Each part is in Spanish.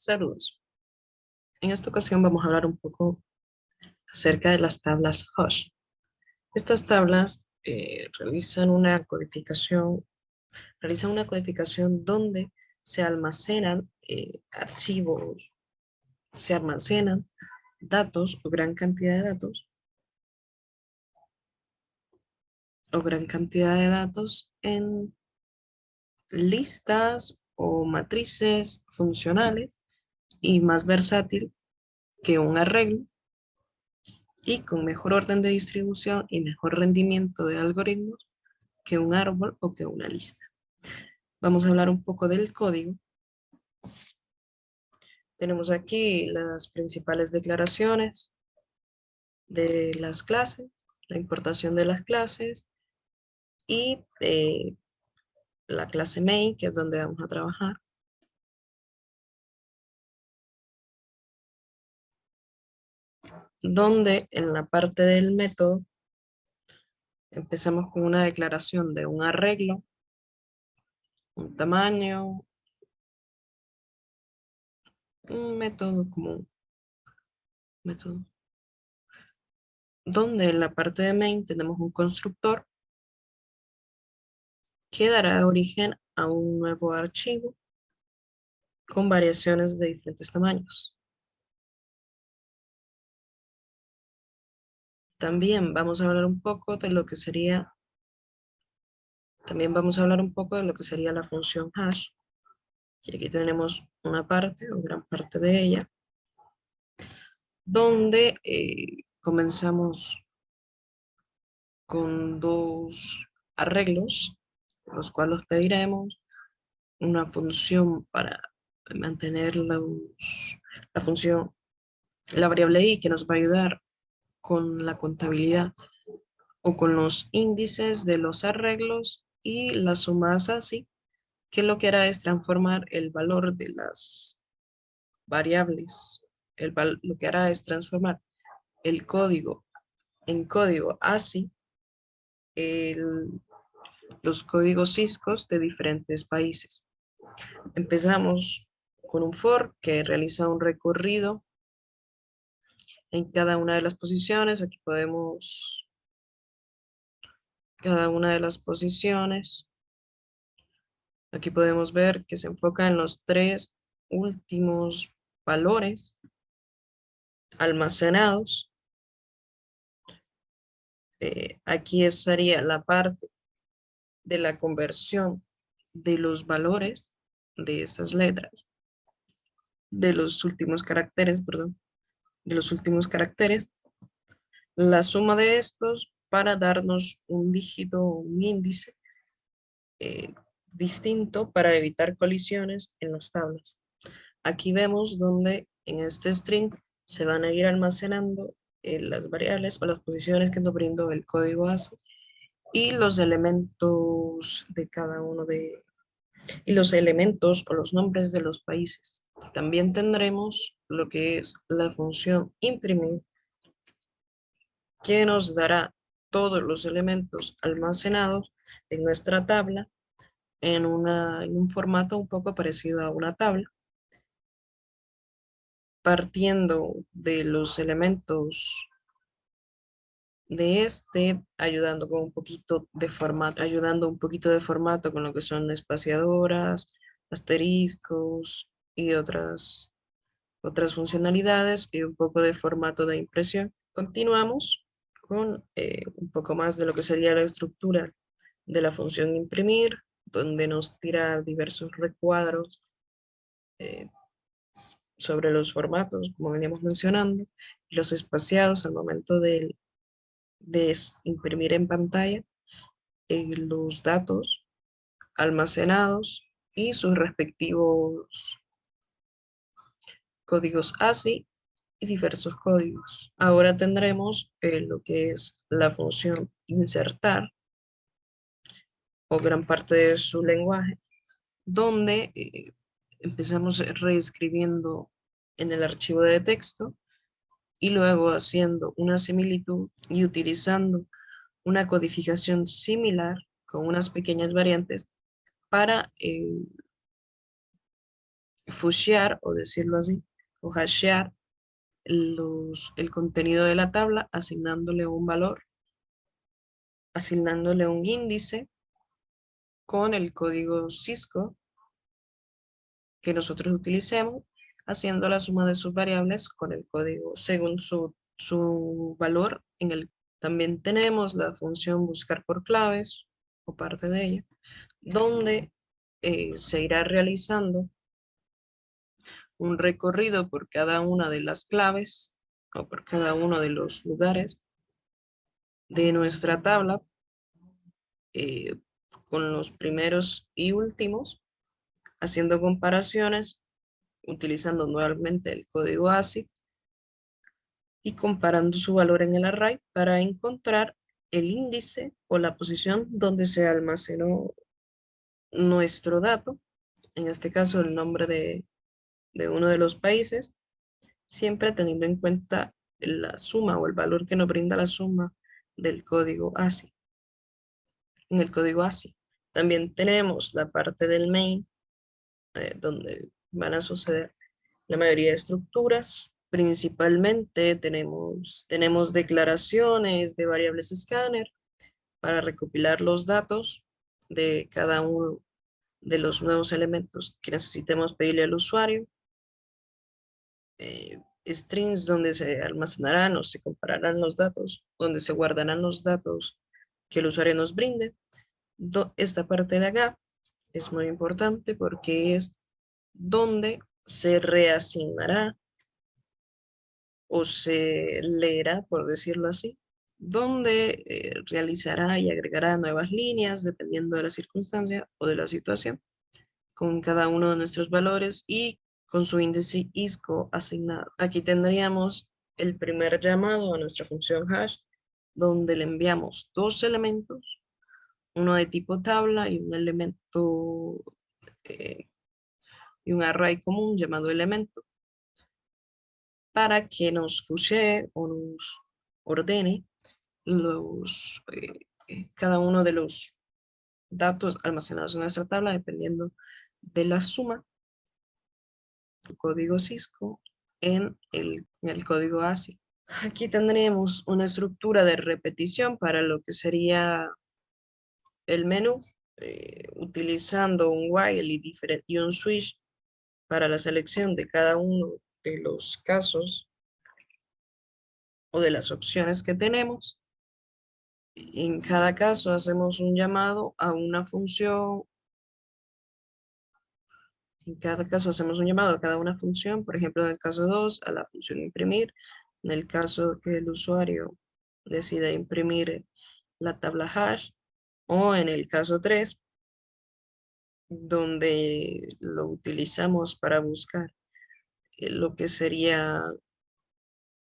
Saludos. En esta ocasión vamos a hablar un poco acerca de las tablas hash. Estas tablas realizan una codificación donde se almacenan archivos, se almacenan datos o gran cantidad de datos en listas o matrices funcionales y más versátil que un arreglo y con mejor orden de distribución y mejor rendimiento de algoritmos que un árbol o que una lista. Vamos a hablar un poco del código. Tenemos aquí las principales declaraciones de las clases, la importación de las clases y la clase main, que es donde vamos a trabajar. Donde en la parte del método empezamos con una declaración de un arreglo, un tamaño, un método común, método. Donde en la parte de main tenemos un constructor que dará origen a un nuevo archivo con variaciones de diferentes tamaños. También vamos a hablar un poco de lo que sería, la función hash. Y aquí tenemos una parte o gran parte de ella, donde comenzamos con dos arreglos, los cuales pediremos una función para mantener la función, la variable i, que nos va a ayudar con la contabilidad o con los índices de los arreglos, y la suma así, que lo que hará es transformar el valor de las variables, lo que hará es transformar el código en código ASCII, los códigos Ciscos de diferentes países. Empezamos con un for que realiza un recorrido en cada una de las posiciones. Aquí podemos, cada una de las posiciones, aquí podemos ver que se enfoca en los tres últimos valores almacenados. Aquí estaría la parte de la conversión de los valores de estas letras, de los últimos caracteres, perdón, de los últimos caracteres, la suma de estos para darnos un dígito, un índice eh, distinto para evitar colisiones en las tablas. Aquí vemos donde en este string se van a ir almacenando las variables o las posiciones que nos brindó el código ASCII y los elementos de cada uno y los elementos o los nombres de los países. También tendremos lo que es la función imprimir, que nos dará todos los elementos almacenados en nuestra tabla en un formato un poco parecido a una tabla, partiendo de los elementos de ayudando con un poquito de formato, con lo que son espaciadoras, asteriscos y otras funcionalidades y un poco de formato de impresión. Continuamos con un poco más de lo que sería la estructura de la función imprimir, donde nos tira diversos recuadros eh, sobre los formatos, como veníamos mencionando, y los espaciados al momento de imprimir en pantalla los datos almacenados y sus respectivos códigos ASCII y diversos códigos. Ahora tendremos lo que es la función insertar o gran parte de su lenguaje, donde empezamos reescribiendo en el archivo de texto y luego haciendo una similitud y utilizando una codificación similar con unas pequeñas variantes para fushear, o decirlo así, o hashear el contenido de la tabla, asignándole un valor, asignándole un índice con el código Cisco que nosotros utilicemos, haciendo la suma de sus variables con el código según su valor en el. También tenemos la función buscar por claves, o parte de ella, donde se irá realizando un recorrido por cada una de las claves o por cada uno de los lugares de nuestra tabla, eh, con los primeros y últimos, haciendo comparaciones, utilizando nuevamente el código ASIC y comparando su valor en el array para encontrar el índice o la posición donde se almacenó nuestro dato, en este caso el nombre de uno de los países, siempre teniendo en cuenta la suma o el valor que nos brinda la suma del código ASCII. En el código ASCII también tenemos la parte del main, donde van a suceder la mayoría de estructuras. Principalmente tenemos declaraciones de variables escáner para recopilar los datos de cada uno de los nuevos elementos que necesitemos pedirle al usuario. Strings donde se almacenarán o se compararán los datos, donde se guardarán los datos que el usuario nos brinde. Esta parte de acá es muy importante porque es donde se reasignará o se leerá, por decirlo así, donde realizará y agregará nuevas líneas dependiendo de la circunstancia o de la situación, con cada uno de nuestros valores y con su índice ISCO asignado. Aquí tendríamos el primer llamado a nuestra función hash, donde le enviamos dos elementos, uno de tipo tabla y un elemento y un array común llamado elemento, para que nos fushee o nos ordene cada uno de los datos almacenados en nuestra tabla dependiendo de la suma del código Cisco en el código ASCII. Aquí tendremos una estructura de repetición para lo que sería el menú, utilizando un while y un switch para la selección de cada uno de los casos o de las opciones que tenemos. En cada caso hacemos un llamado a una función. En cada caso hacemos un llamado a cada una función, por ejemplo, en el caso 2, a la función imprimir. En el caso que el usuario decida imprimir la tabla hash, o en el caso 3, donde lo utilizamos para buscar lo que sería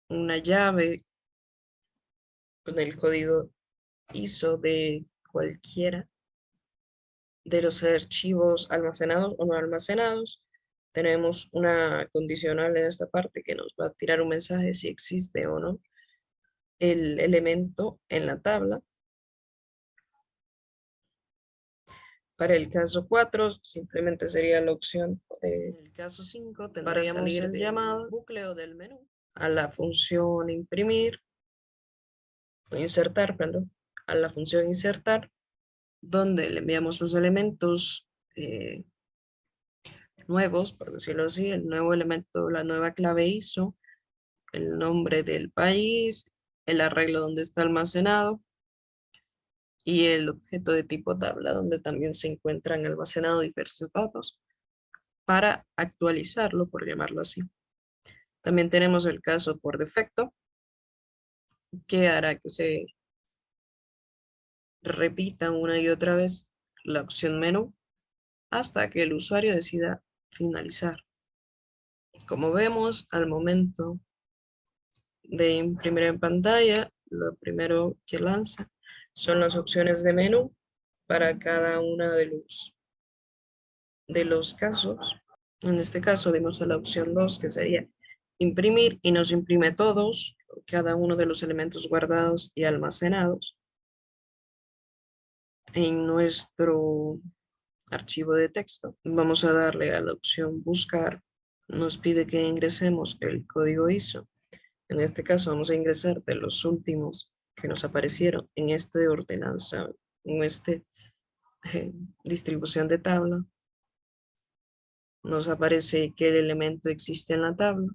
una llave con el código ISO de cualquiera de los archivos almacenados o no almacenados. Tenemos una condicional en esta parte que nos va a tirar un mensaje si existe o no el elemento en la tabla. Para el caso 4, simplemente sería la opción en el caso 5, para salir el llamado bucle o del menú a la función imprimir, o insertar, perdón, a la función insertar, donde le enviamos los elementos nuevos, por decirlo así, el nuevo elemento, la nueva clave ISO, el nombre del país, el arreglo donde está almacenado y el objeto de tipo tabla, donde también se encuentran almacenados diversos datos para actualizarlo, por llamarlo así. También tenemos el caso por defecto, que hará que se repita una y otra vez la opción menú hasta que el usuario decida finalizar. Como vemos, al momento de imprimir en pantalla, lo primero que lanza son las opciones de menú para cada una de los casos. En este caso dimos a la opción 2, que sería imprimir, y nos imprime todos, cada uno de los elementos guardados y almacenados en nuestro archivo de texto. Vamos a darle a la opción buscar. Nos pide que ingresemos el código ISO. En este caso vamos a ingresar de los últimos que nos aparecieron en este ordenanza, en este distribución de tabla. Nos aparece que el elemento existe en la tabla.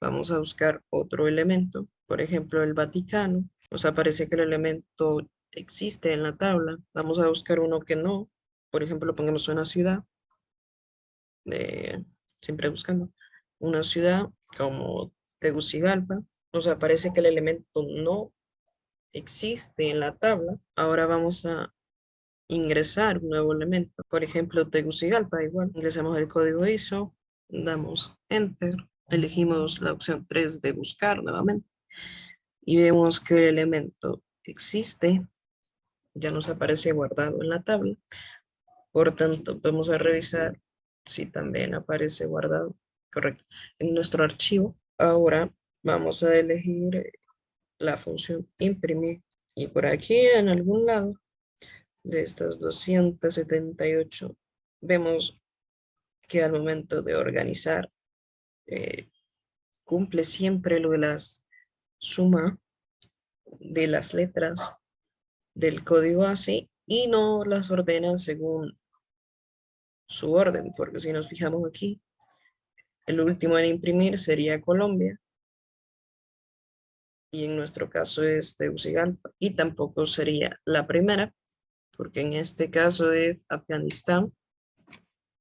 Vamos a buscar otro elemento, por ejemplo el Vaticano. Nos aparece que el elemento existe en la tabla. Vamos a buscar uno que no. Por ejemplo, pongamos una ciudad, siempre buscando una ciudad como Tegucigalpa. Nos aparece que el elemento no existe en la tabla. Ahora vamos a ingresar un nuevo elemento. Por ejemplo, Tegucigalpa, igual. Ingresamos el código ISO, damos Enter, elegimos la opción 3 de buscar nuevamente y vemos que el elemento existe, ya nos aparece guardado en la tabla. Por tanto, vamos a revisar si también aparece guardado, correcto, en nuestro archivo. Ahora vamos a elegir la función imprimir y por aquí en algún lado de estas 278 vemos que al momento de organizar cumple siempre lo de las suma de las letras del código ASCII y no las ordena según su orden, porque si nos fijamos aquí, el último en imprimir sería Colombia y en nuestro caso es Tegucigalpa y tampoco sería la primera, porque en este caso es Afganistán,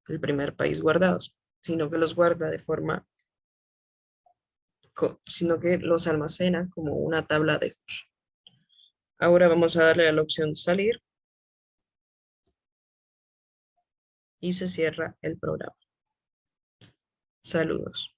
el primer país guardado, sino que los guarda de forma, sino que los almacena como una tabla de hash. Ahora vamos a darle a la opción salir y se cierra el programa. Saludos.